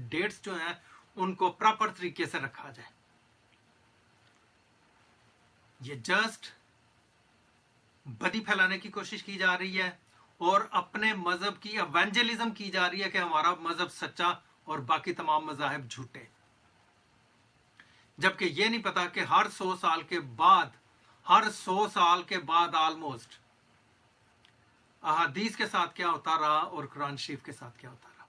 Dates जो हैं उनको प्रॉपर तरीके से रखा जाए। ये जस्ट बदी फैलाने की कोशिश की जा रही है और अपने मजहब की एवेंजलिज्म की जा रही है कि हमारा मजहब सच्चा और बाकी तमाम मजाहिब झूठे, जबकि ये नहीं पता कि हर 100 साल के बाद ऑलमोस्ट अहादीस के साथ क्या होता रहा और कुरान शरीफ के साथ क्या होता रहा।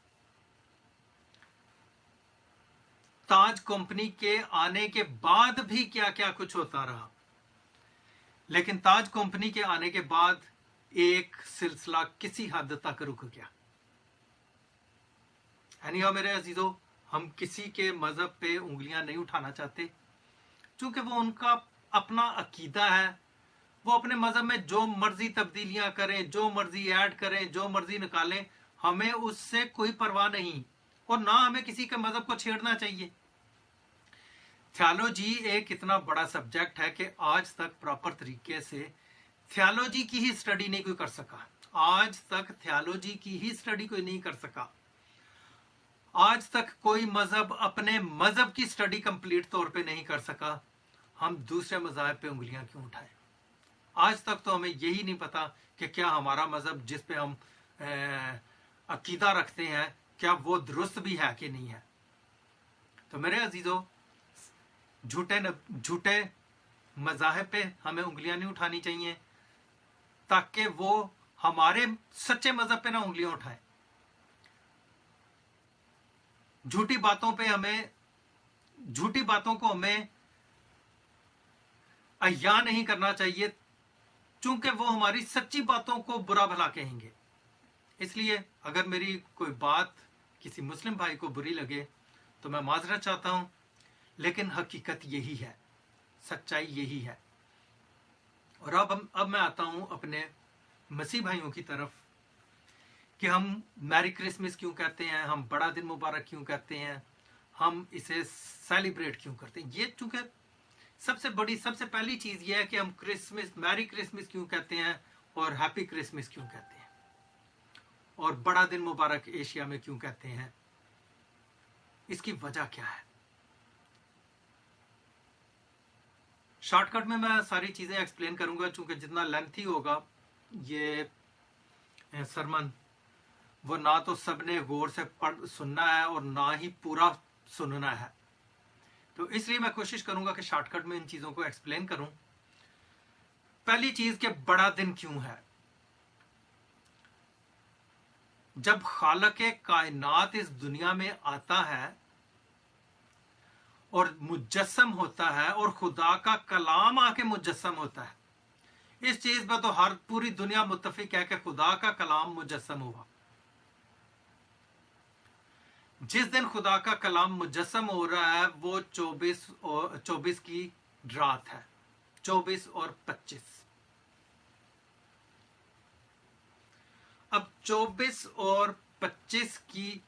ताज कंपनी के आने के बाद भी क्या क्या कुछ होता रहा, लेकिन ताज कंपनी के आने के बाद एक सिलसिला किसी हद तक रुक गया। एनीहाउ मेरे अजीजों, हम किसी के मजहब पे उंगलियां नहीं उठाना चाहते, क्योंकि वो उनका अपना अकीदा है। वो अपने मजहब में जो मर्जी तब्दीलियां करें, जो मर्जी ऐड करें, जो मर्जी निकालें, हमें उससे कोई परवाह नहीं और ना हमें किसी के मजहब को छेड़ना चाहिए। थियोलॉजी एक इतना बड़ा सब्जेक्ट है कि आज तक प्रॉपर तरीके से थियोलॉजी की ही स्टडी नहीं कोई कर सका। आज तक थियोलॉजी की ही स्टडी कोई नहीं कर सका। आज तक कोई मजहब अपने मजहब की स्टडी कंप्लीट तौर पे नहीं कर सका। हम दूसरे मजहब पे उंगलियां क्यों उठाएं? आज तक तो हमें यही नहीं पता कि क्या हमारा मजहब जिस पे हम अकीदा रखते हैं क्या वो दुरुस्त भी है कि नहीं है। तो मेरे अजीजों, झूठे मजाहिब पे हमें उंगलियां नहीं उठानी चाहिए ताकि वो हमारे सच्चे मजहब पे ना उंगलियां उठाएं। झूठी बातों को हमें अय्या नहीं करना चाहिए, चूंकि वो हमारी सच्ची बातों को बुरा भला कहेंगे। इसलिए अगर मेरी कोई बात किसी मुस्लिम भाई को बुरी लगे तो मैं माजरत चाहता हूं, लेकिन हकीकत यही है, सच्चाई यही है। और अब मैं आता हूं अपने मसीह भाइयों की तरफ कि हम मैरी क्रिसमस क्यों कहते हैं, हम बड़ा दिन मुबारक क्यों कहते हैं, हम इसे सेलिब्रेट क्यों करते हैं। ये चूंकि सबसे पहली चीज ये है कि हम मैरी क्रिसमस क्यों कहते हैं और हैप्पी क्रिसमस क्यों कहते हैं और बड़ा दिन मुबारक एशिया में क्यों कहते हैं। इसकी वजह क्या है? शॉर्टकट में मैं सारी चीजें एक्सप्लेन करूंगा, चूंकि जितना लेंथी होगा ये सरमन, वो ना तो सबने गौर से सुनना है और ना ही पूरा सुनना है। तो इसलिए मैं कोशिश करूंगा कि शॉर्टकट में इन चीजों को एक्सप्लेन करूं। पहली चीज कि बड़ा दिन क्यों है। जब खालिक़े कायनात इस दुनिया में आता है और मुजस्सम होता है और खुदा का कलाम आके मुजस्सम होता है, इस चीज पर तो हर पूरी दुनिया मुत्तफिक है कि खुदा का कलाम मुजस्सम हुआ। जिस दिन खुदा का कलाम मुजस्सम हो रहा है वो 24 की रात है, 24 और 25। अब 24 और 25 की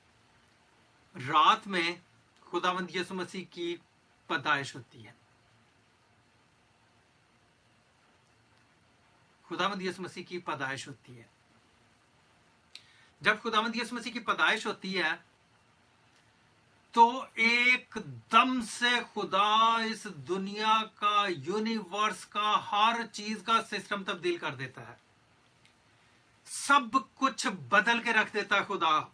रात में खुदावंद यीशु मसीह की पैदाइश होती है। खुदावंद यीशु मसीह की पैदाइश होती है। जब खुदावंद यीशु मसीह की पैदाइश होती है तो एकदम से खुदा इस दुनिया का, यूनिवर्स का, हर चीज का सिस्टम तब्दील कर देता है। सब कुछ बदल के रख देता है खुदा,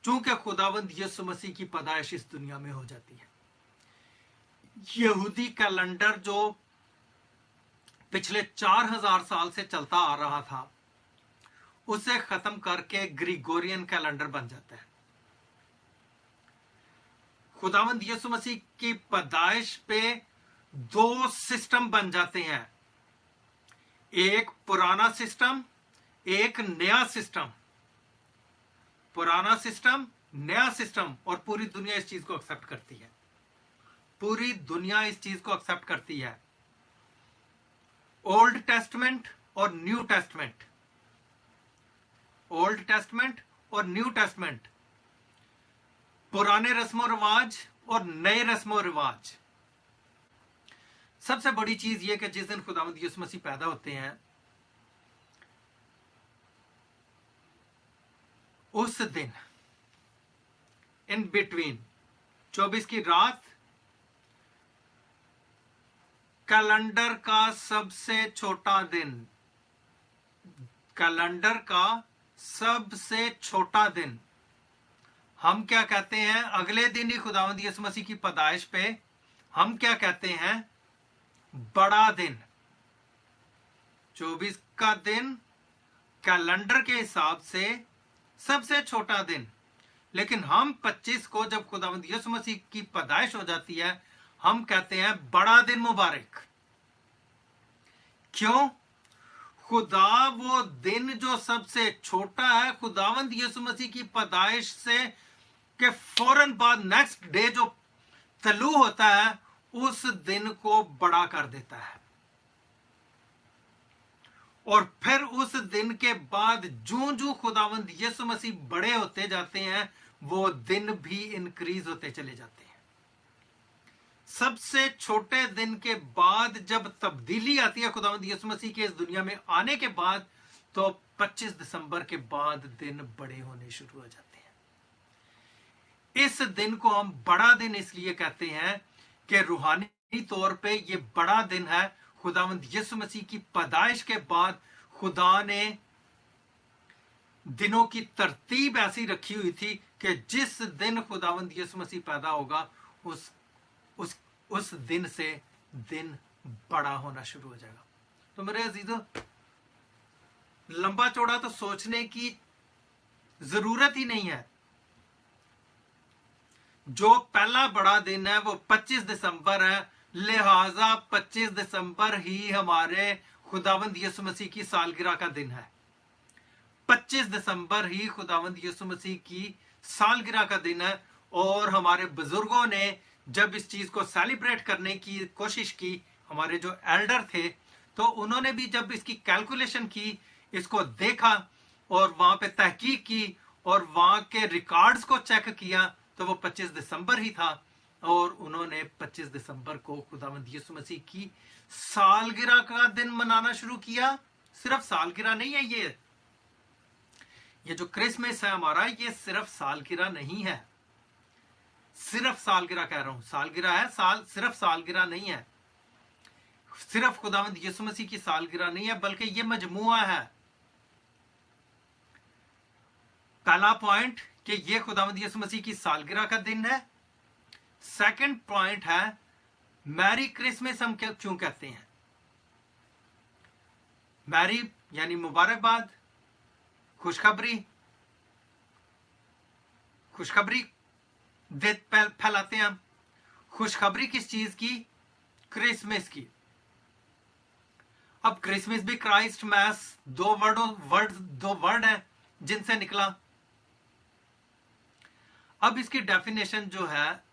चूंकि खुदावंद यीशु मसीह की पैदाइश इस दुनिया में हो जाती है। यहूदी कैलेंडर जो पिछले 4000 साल से चलता आ रहा था, उसे खत्म करके ग्रिगोरियन कैलेंडर बन जाता है। खुदावंद यीशु मसीह की पैदाइश पे 2 सिस्टम बन जाते हैं, एक पुराना सिस्टम, एक नया सिस्टम। पुराना सिस्टम, नया सिस्टम, और पूरी दुनिया इस चीज को एक्सेप्ट करती है। पूरी दुनिया इस चीज को एक्सेप्ट करती है। ओल्ड टेस्टमेंट और न्यू टेस्टमेंट, ओल्ड टेस्टमेंट और न्यू टेस्टमेंट, पुराने रस्मों रिवाज और नए रस्मों रिवाज। सबसे बड़ी चीज यह कि जिस दिन खुदावंद यीशु मसीह पैदा होते हैं, उस दिन इन बिटवीन, 24 की रात कैलेंडर का सबसे छोटा दिन, कैलेंडर का सबसे छोटा दिन। हम क्या कहते हैं? अगले दिन ही खुदावंद यीशु मसीह की पैदाइश पे हम क्या कहते हैं? बड़ा दिन। 24 का दिन कैलेंडर के हिसाब से सबसे छोटा दिन, लेकिन हम 25 को जब खुदावंद यीशु मसीह की पैदाइश हो जाती है हम कहते हैं बड़ा दिन मुबारक। क्यों? खुदा वो दिन जो सबसे छोटा है, खुदावंद यीशु मसीह की पैदाइश से के फौरन बाद नेक्स्ट डे जो तलू होता है, उस दिन को बड़ा कर देता है। और फिर उस दिन के बाद जूं जूं खुदावंद यीशु मसीह बड़े होते जाते हैं, वो दिन भी इंक्रीज होते चले जाते हैं। सबसे छोटे दिन के बाद जब तब्दीली आती है खुदावंद यीशु मसीह के इस दुनिया में आने के बाद, तो 25 दिसंबर के बाद दिन बड़े होने शुरू हो जाते हैं। इस दिन को हम बड़ा दिन इसलिए कहते हैं कि रूहानी तौर पे ये बड़ा दिन है। खुदावंद यीशु मसीह की पैदाइश के बाद खुदा ने दिनों की तरतीब ऐसी रखी हुई थी कि जिस दिन खुदावंद यीशु मसीह पैदा होगा उस दिन से दिन बड़ा होना शुरू हो जाएगा। तो मेरे अजीजों, लंबा चौड़ा तो सोचने की जरूरत ही नहीं है। जो पहला बड़ा दिन है वो 25 दिसंबर है, लिहाजा 25 दिसंबर ही हमारे खुदावंद यीशु मसीह की सालगिरह का दिन है। 25 दिसंबर ही खुदावंद यीशु मसीह की सालगिरह का दिन है। और हमारे बुजुर्गों ने जब इस चीज को सेलिब्रेट करने की कोशिश की, हमारे जो एल्डर थे, तो उन्होंने भी जब इसकी कैलकुलेशन की, इसको देखा और वहां पे तहकीक की और वहां के रिकॉर्ड्स को चेक किया, तो वो 25 दिसंबर ही था। और उन्होंने 25 दिसंबर को खुदावंद यीशु मसीह की सालगिरह का दिन मनाना शुरू किया। सिर्फ सालगिरह नहीं है ये जो क्रिसमस है हमारा, ये सिर्फ सालगिरह नहीं है। सिर्फ सालगिरह कह रहा हूं, सालगिरह है, सिर्फ सालगिरह नहीं है, सिर्फ खुदावंद यीशु मसीह की सालगिरह नहीं है, बल्कि ये मजमुआ है। पहला पॉइंट कि ये खुदावंद यीशु मसीह की सालगिरह का दिन है। सेकंड पॉइंट है मैरी क्रिसमस हम क्यों कहते हैं? मैरी यानी मुबारकबाद, खुशखबरी फैलाते हैं हम। खुशखबरी किस चीज की? क्रिसमस की। अब क्रिसमस भी क्राइस्ट मैस दो वर्ड है जिनसे निकला। अब इसकी डेफिनेशन जो है,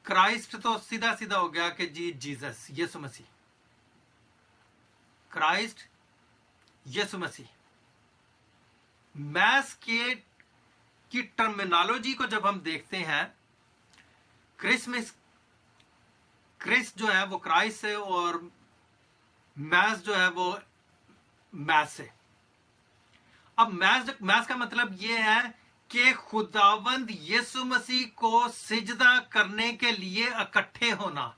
क्राइस्ट तो सीधा सीधा हो गया कि जी जीसस, यीशु मसीह। क्राइस्ट यीशु मसीह। मैस की टर्मिनोलॉजी को जब हम देखते हैं, क्रिस्ट जो है वो क्राइस्ट से और मैस जो है वो मैस से। अब मैस का मतलब ये है कि खुदावंद यीशु मसीह को सिजदा करने के लिए इकट्ठे होना।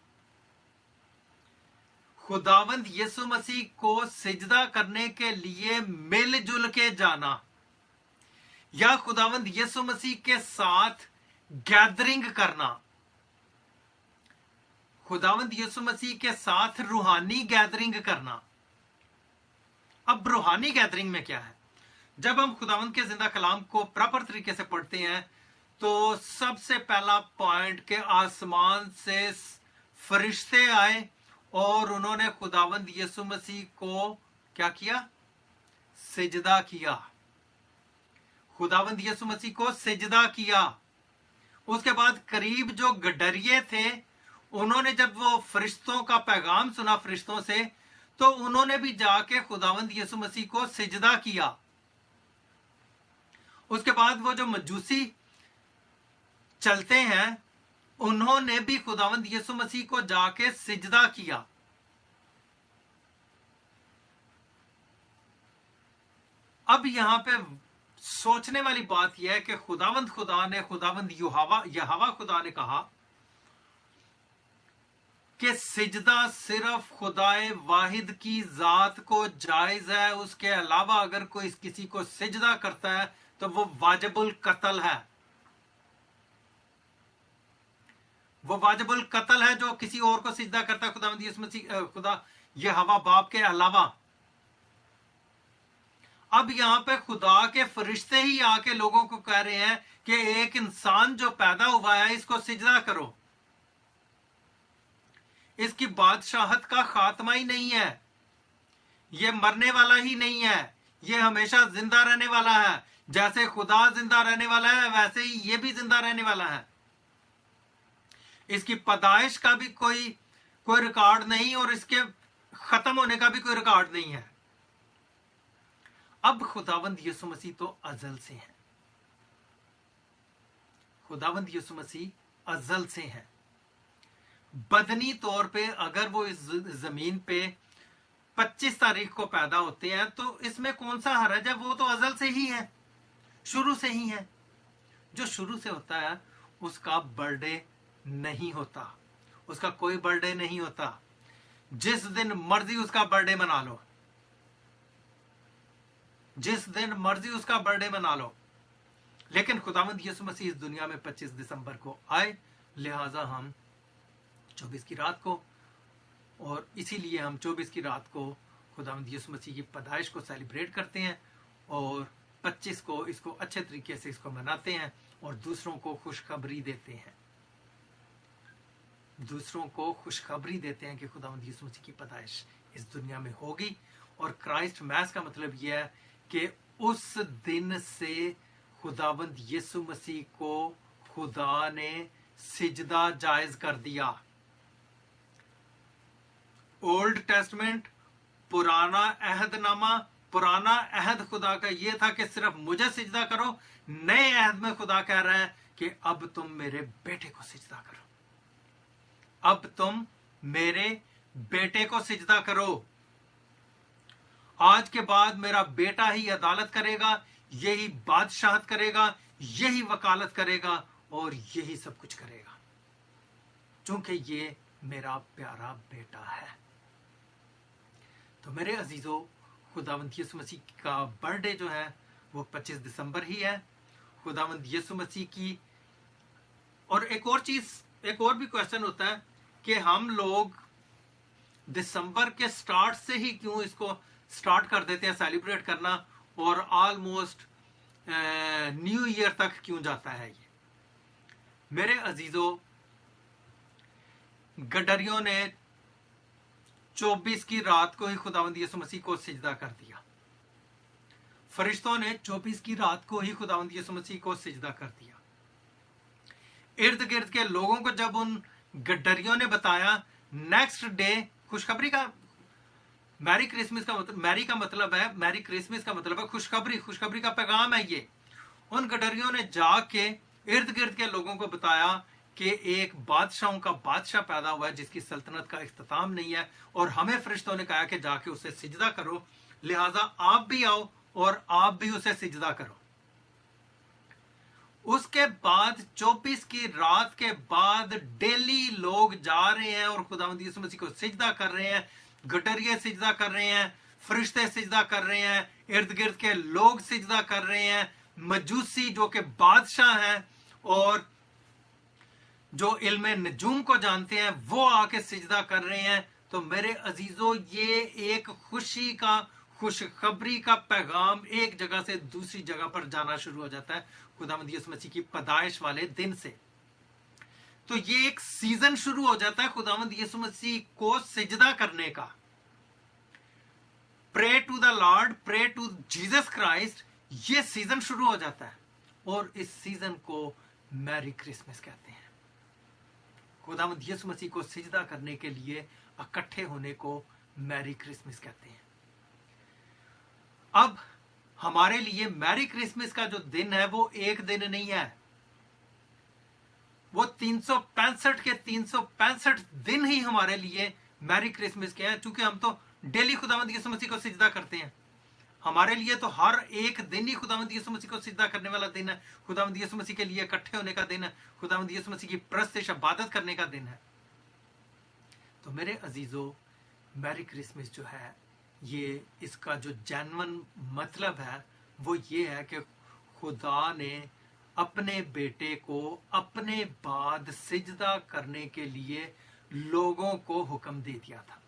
खुदावंद यीशु मसीह को सिजदा करने के लिए मिलजुल के जाना, या खुदावंद यीशु मसीह के साथ गैदरिंग करना। खुदावंद यीशु मसीह के साथ रूहानी गैदरिंग करना। अब रूहानी गैदरिंग में क्या है? जब हम खुदावंद के जिंदा कलाम को प्रॉपर तरीके से पढ़ते हैं, तो सबसे पहला पॉइंट के आसमान से फरिश्ते आए और उन्होंने खुदावंद यीशु मसीह को क्या किया? सिजदा किया। खुदावंद यीशु मसीह को सिजदा किया। उसके बाद करीब जो गडरिये थे, उन्होंने जब वो फरिश्तों का पैगाम सुना फरिश्तों से, तो उन्होंने भी जाके खुदावंद यीशु मसीह को सिजदा किया। उसके बाद वो जो मजूसी चलते हैं, उन्होंने भी खुदावंद यीशु मसीह को जाके सिजदा किया। अब यहां पे सोचने वाली बात यह है कि खुदावंद खुदा ने, खुदावंद यहोवा खुदा ने कहा कि सिजदा सिर्फ खुदाए वाहिद की जात को जायज है, उसके अलावा अगर कोई किसी को सिजदा करता है तो वो वाजिबुल कत्ल है। वो वाजिबुल कत्ल है जो किसी और को सिजदा करता है खुदावंद यीशु मसीह, खुदा यहोवा बाप के अलावा। अब यहां पे खुदा के फरिश्ते ही आके लोगों को कह रहे हैं कि एक इंसान जो पैदा हुआ है इसको सिजदा करो। इसकी बादशाहत का खात्मा ही नहीं है, ये मरने वाला ही नहीं है, ये हमेशा जिंदा रहने वाला है। जैसे खुदा जिंदा रहने वाला है वैसे ही ये भी जिंदा रहने वाला है। इसकी पैदाइश का भी कोई रिकॉर्ड नहीं और इसके खत्म होने का भी कोई रिकॉर्ड नहीं है। अब खुदावंद यीशु मसीह तो अजल से है, खुदावंद यीशु मसीह अजल से है। बदनी तौर पे अगर वो इस जमीन पे 25 तारीख को पैदा होते हैं तो इसमें कौन सा हरज है, वो तो अजल से ही है, शुरू से ही है। जो शुरू से होता है उसका बर्थडे नहीं होता, उसका कोई बर्थडे नहीं होता। जिस दिन मर्जी उसका बर्थडे मना लो, जिस दिन मर्जी उसका बर्थडे मना लो। लेकिन खुदावंद यीशु मसीह इस दुनिया में 25 दिसंबर को आए, लिहाजा हम 24 की रात को, और इसीलिए हम 24 की रात को खुदावंद यीशु मसीह की पैदाइश को सेलिब्रेट करते हैं और 25 को इसको अच्छे तरीके से इसको मनाते हैं और दूसरों को खुशखबरी देते हैं, दूसरों को खुशखबरी देते हैं कि खुदावंद यीशु मसीह की पैदाइश इस दुनिया में होगी। और क्राइस्ट मैस का मतलब यह है कि उस दिन से खुदावंद यीशु मसीह को खुदा ने सिजदा जायज कर दिया। ओल्ड टेस्टमेंट, पुराना अहदनामा, पुराना अहद खुदा का यह था कि सिर्फ मुझे सिजदा करो। नए अहद में खुदा कह रहा है कि अब तुम मेरे बेटे को सिजदा करो, अब तुम मेरे बेटे को सिजदा करो। आज के बाद मेरा बेटा ही अदालत करेगा, यही बादशाहत करेगा, यही वकालत करेगा और यही सब कुछ करेगा, क्योंकि ये मेरा प्यारा बेटा है। तो मेरे अजीजों, खुदावंद यीशु मसीह का बर्थडे जो है वो 25 दिसंबर ही है। खुदावंद यीशु मसीह की, और एक और चीज, एक और भी क्वेश्चन होता है कि हम लोग दिसंबर के स्टार्ट से ही क्यों इसको स्टार्ट कर देते हैं सेलिब्रेट करना, और ऑलमोस्ट न्यू ईयर तक क्यों जाता है ये। मेरे अजीजों, गडरियों ने 24 की रात को ही खुदावंद यीशु मसीह को सिजदा कर दिया, फरिश्तों ने 24 की रात को ही खुदावंद यीशु मसीह को सिजदा कर दिया। इर्द गिर्द के लोगों को जब उन गडरियों ने बताया, नेक्स्ट डे खुशखबरी का, मैरी क्रिसमस का मतलब, मैरी का मतलब है, मैरी क्रिसमस का मतलब है खुशखबरी, खुशखबरी का पैगाम है ये। उन गडरियों ने जाके इर्द गिर्द के लोगों को बताया कि एक बादशाहों का बादशाह पैदा हुआ है जिसकी सल्तनत का इख्तिताम नहीं है, और हमें फरिश्तों ने कहा कि जाके उसे सिजदा करो, लिहाजा आप भी आओ और आप भी उसे सिजदा करो। उसके बाद 24 की रात के बाद डेली लोग जा रहे हैं और खुदावंद यीशु मसीह को सिजदा कर रहे हैं, गडरिये सिजदा कर रहे हैं, फरिश्ते सिजदा कर रहे हैं, इर्द गिर्द के लोग सिजदा कर रहे हैं, मजूसी जो कि बादशाह हैं और जो इल्मे नजूम को जानते हैं वो आके सिजदा कर रहे हैं। तो मेरे अजीजों, ये एक खुशी का, खुशखबरी का पैगाम एक जगह से दूसरी जगह पर जाना शुरू हो जाता है खुदावंद यीशु मसीह की पैदाइश वाले दिन से। तो ये एक सीजन शुरू हो जाता है खुदावंद यीशु मसीह को सिजदा करने का। Pray to the Lord, pray to Jesus Christ, ये सीजन शुरू हो जाता है और इस सीजन को मैरी क्रिसमस कहते हैं। खुदावंद यीशु मसीह को सिजदा करने के लिए इकट्ठे होने को मैरी क्रिसमस कहते हैं। अब हमारे लिए मैरी क्रिसमस का जो दिन है वो एक दिन नहीं है, वो 365 के 365 दिन ही हमारे लिए मैरी क्रिसमस के हैं, क्योंकि हम तो डेली खुदावंद यीशु मसीह को सिजदा करते हैं। हमारे लिए तो हर एक दिन ही खुदावंद यीशु मसीह को सिद्धा करने वाला दिन है, खुदावंद यीशु मसीह के लिए इकट्ठे होने का दिन है, खुदावंद यीशु मसीह की प्रस्तिश इबादत करने का दिन है। तो मेरे अजीजों, मैरी क्रिसमस जो है, ये इसका जो जेन्युइन मतलब है वो ये है कि खुदा ने अपने बेटे को अपने बाद सिजदा करने के लिए लोगों को हुक्म दे दिया था।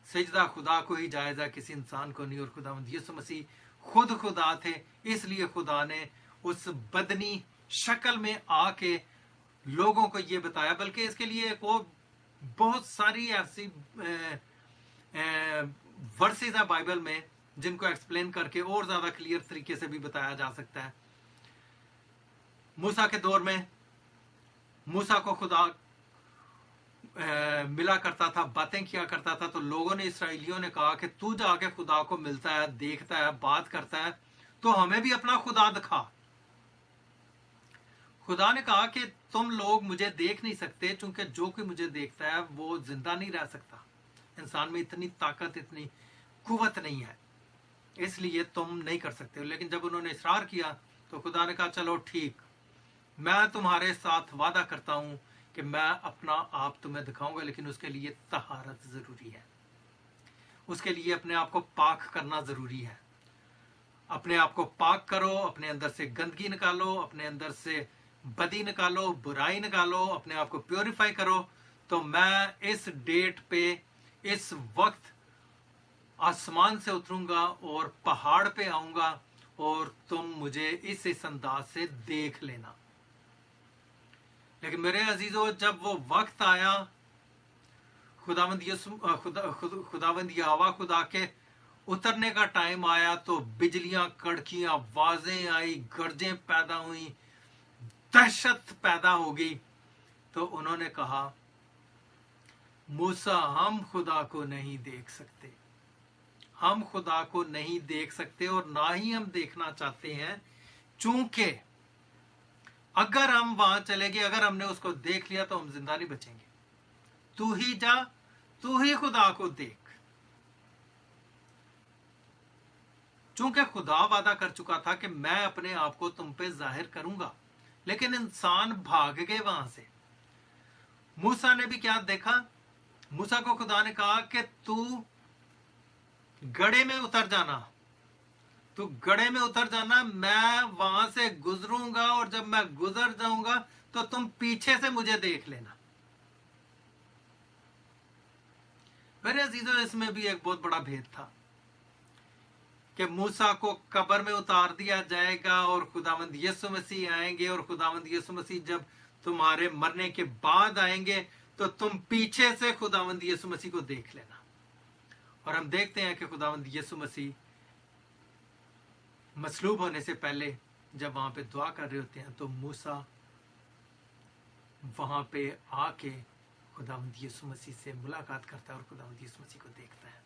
सिजदा खुदा को ही जायज है, किसी इंसान को नहीं। और खुदावंद यीशु मसीह खुद खुदा थे, इसलिए खुदा ने उस बदनी शक्ल में आके लोगों को ये बताया। बल्कि इसके लिए एक और बहुत सारी ऐसी वर्सेस है बाइबल में जिनको एक्सप्लेन करके और ज्यादा क्लियर तरीके से भी बताया जा सकता है। मूसा के दौर में मूसा को खुदा मिला करता था, बातें किया करता था, तो लोगों ने, इसराइलियों ने कहा कि तू जाके खुदा को मिलता है, देखता है, बात करता है, तो हमें भी अपना खुदा दिखा। खुदा ने कहा कि तुम लोग मुझे देख नहीं सकते, क्योंकि जो कोई मुझे देखता है वो जिंदा नहीं रह सकता। इंसान में इतनी ताकत, इतनी कुव्वत नहीं है, इसलिए तुम नहीं कर सकते। लेकिन जब उन्होंने इसरार किया तो खुदा ने कहा चलो ठीक, मैं तुम्हारे साथ वादा करता हूं कि मैं अपना आप तुम्हें दिखाऊंगा, लेकिन उसके लिए तहारत जरूरी है, उसके लिए अपने आप को पाक करना जरूरी है। अपने आप को पाक करो, अपने अंदर से गंदगी निकालो, अपने अंदर से बदी निकालो, बुराई निकालो, अपने आप को प्योरीफाई करो, तो मैं इस डेट पे, इस वक्त आसमान से उतरूंगा और पहाड़ पे आऊंगा और तुम मुझे इस अंदाज से देख लेना। लेकिन मेरे अजीजों, जब वो वक्त आया, खुदावंद यहोवा खुदा के उतरने का टाइम आया, तो बिजलियां कड़कियां, आवाजें आई, गर्जें पैदा हुई, दहशत पैदा हो गई। तो उन्होंने कहा, मूसा हम खुदा को नहीं देख सकते, हम खुदा को नहीं देख सकते और ना ही हम देखना चाहते हैं, चूंकि अगर हम वहां चले गए, अगर हमने उसको देख लिया तो हम जिंदा नहीं बचेंगे। तू ही जा, तू ही खुदा को देख। चूंकि खुदा वादा कर चुका था कि मैं अपने आप को तुम पे जाहिर करूंगा, लेकिन इंसान भाग गए वहां से। मूसा ने भी क्या देखा? मूसा को खुदा ने कहा कि तू गड़े में उतर जाना, तू गड़े में उतर जाना, मैं वहां से गुजरूंगा और जब मैं गुजर जाऊंगा तो तुम पीछे से मुझे देख लेना। मेरे अजीजों, इसमें भी एक बहुत बड़ा भेद था कि मूसा को कब्र में उतार दिया जाएगा और खुदावंद यीशु मसीह आएंगे, और खुदावंद यीशु मसीह जब तुम्हारे मरने के बाद आएंगे तो तुम पीछे से खुदावंद यीशु मसीह को देख लेना। और हम देखते हैं कि खुदावंद यीशु मसीह मसलूब होने से पहले जब वहां पे दुआ कर रहे होते हैं तो मूसा वहां पे आके खुदावंद यीशु मसीह से मुलाकात करता है और खुदावंद यीशु मसीह को देखता है।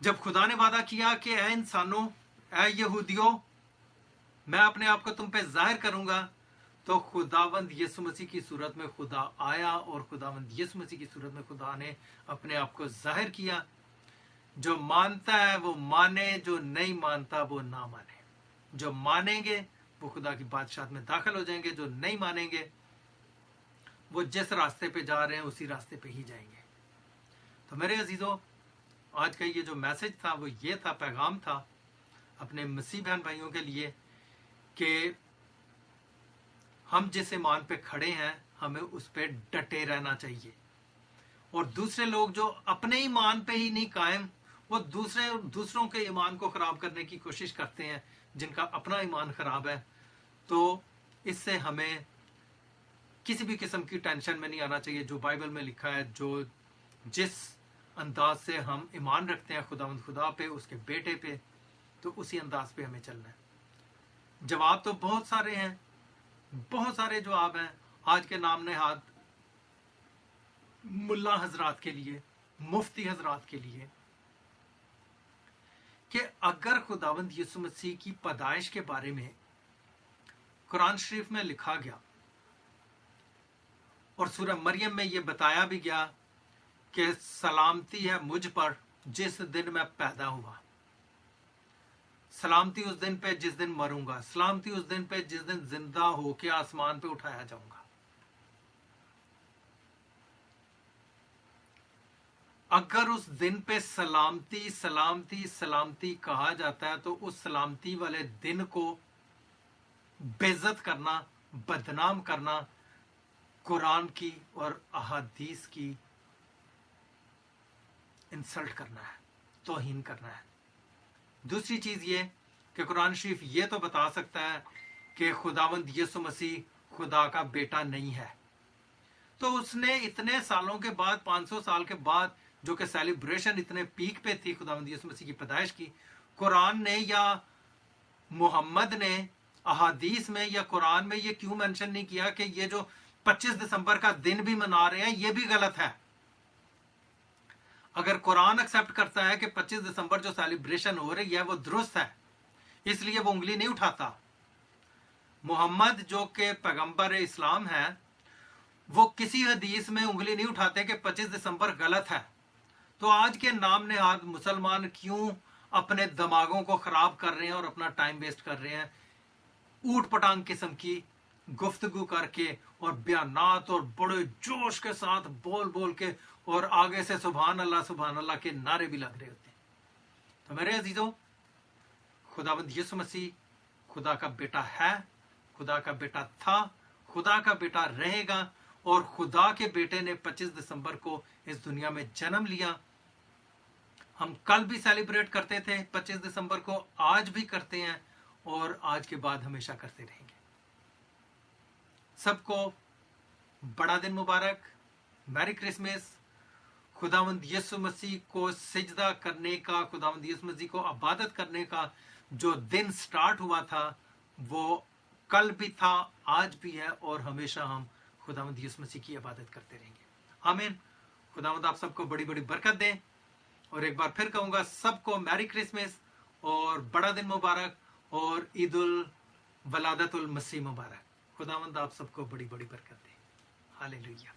जब खुदा ने वादा किया कि ऐ इंसानों, ऐ यहूदियों, मैं अपने आप को तुम पे जाहिर करूंगा, तो खुदावंद यीशु मसीह की सूरत में खुदा आया और खुदावंद यीशु मसीह की सूरत में खुदा ने अपने आप को जाहिर किया। जो मानता है वो माने, जो नहीं मानता वो ना माने। जो मानेंगे वो खुदा की बादशाहत में दाखिल हो जाएंगे, जो नहीं मानेंगे वो जिस रास्ते पे जा रहे हैं उसी रास्ते पे ही जाएंगे। तो मेरे अजीजों, आज का ये जो मैसेज था वो ये था, पैगाम था अपने मसीह बहन भाइयों के लिए कि हम जिस ईमान पे खड़े हैं हमें उस पे डटे रहना चाहिए। और दूसरे लोग जो अपने ईमान पे ही नहीं कायम, वो दूसरों के ईमान को खराब करने की कोशिश करते हैं, जिनका अपना ईमान खराब है, तो इससे हमें किसी भी किस्म की टेंशन में नहीं आना चाहिए। जो बाइबल में लिखा है, जो जिस अंदाज से हम ईमान रखते हैं खुदावंद खुदा पे, उसके बेटे पे, तो उसी अंदाज पे हमें चलना है। जवाब तो बहुत सारे हैं, बहुत सारे जवाब हैं आज के नाम नेहाद मुल्ला हजरात के लिए, मुफ्ती हजरात के लिए, कि अगर खुदावंद यीशु मसीह की पैदाइश के बारे में कुरान शरीफ में लिखा गया और सूरह मरियम में यह बताया भी गया कि सलामती है मुझ पर जिस दिन मैं पैदा हुआ, सलामती उस दिन पे जिस दिन मरूंगा, सलामती उस दिन पे जिस दिन जिंदा होके आसमान पे उठाया जाऊंगा। अगर उस दिन पे सलामती सलामती सलामती कहा जाता है तो उस सलामती वाले दिन को बेइज्जत करना, बदनाम करना, कुरान की और अहादीस की इंसल्ट करना है, तौहीन करना है। दूसरी चीज ये कि कुरान शरीफ ये तो बता सकता है कि खुदावंद यीशु मसीह खुदा का बेटा नहीं है, तो उसने इतने सालों के बाद, 500 साल के बाद, जो कि सेलिब्रेशन इतने पीक पे थी खुदावंद यीशु मसीह की पैदाइश की, कुरान ने या मोहम्मद ने अहादीस में या कुरान में ये क्यों मेंशन नहीं किया कि ये जो 25 दिसंबर का दिन भी मना रहे हैं ये भी गलत है? अगर कुरान एक्सेप्ट करता है कि 25 दिसंबर जो सेलिब्रेशन हो रही है वो दुरुस्त है, इसलिए वो उंगली नहीं उठाता। मोहम्मद जो कि पैगंबर इस्लाम है, वो किसी हदीस में उंगली नहीं उठाते कि 25 दिसंबर गलत है। तो आज के नाम नेहाद मुसलमान क्यों अपने दिमागों को खराब कर रहे हैं और अपना टाइम वेस्ट कर रहे हैं, ऊट पटांग किस्म की गुफ्तगू करके और बयानात और बड़े जोश के साथ बोल बोल के, और आगे से सुभान अल्लाह के नारे भी लग रहे होते हैं। तो मेरे अजीजों, खुदावंद यीशु मसीह खुदा का बेटा है, खुदा का बेटा था, खुदा का बेटा रहेगा, और खुदा के बेटे ने 25 दिसंबर को इस दुनिया में जन्म लिया। हम कल भी सेलिब्रेट करते थे 25 दिसंबर को, आज भी करते हैं, और आज के बाद हमेशा करते रहेंगे। सबको बड़ा दिन मुबारक, मैरी क्रिसमस। खुदावंद यीशु मसीह को सिजदा करने का, खुदावंद यीशु मसीह को इबादत करने का जो दिन स्टार्ट हुआ था वो कल भी था, आज भी है, और हमेशा हम खुदावंद यीशु मसीह की इबादत करते रहेंगे। आमीन। खुदावंद आप सबको बड़ी बड़ी बरकत दें, और एक बार फिर कहूंगा सबको मैरी क्रिसमस और बड़ा दिन मुबारक और ईद उल वलादतुल मसीह मुबारक। खुदावंद आप सबको बड़ी बड़ी बरकत दे। हालेलुया।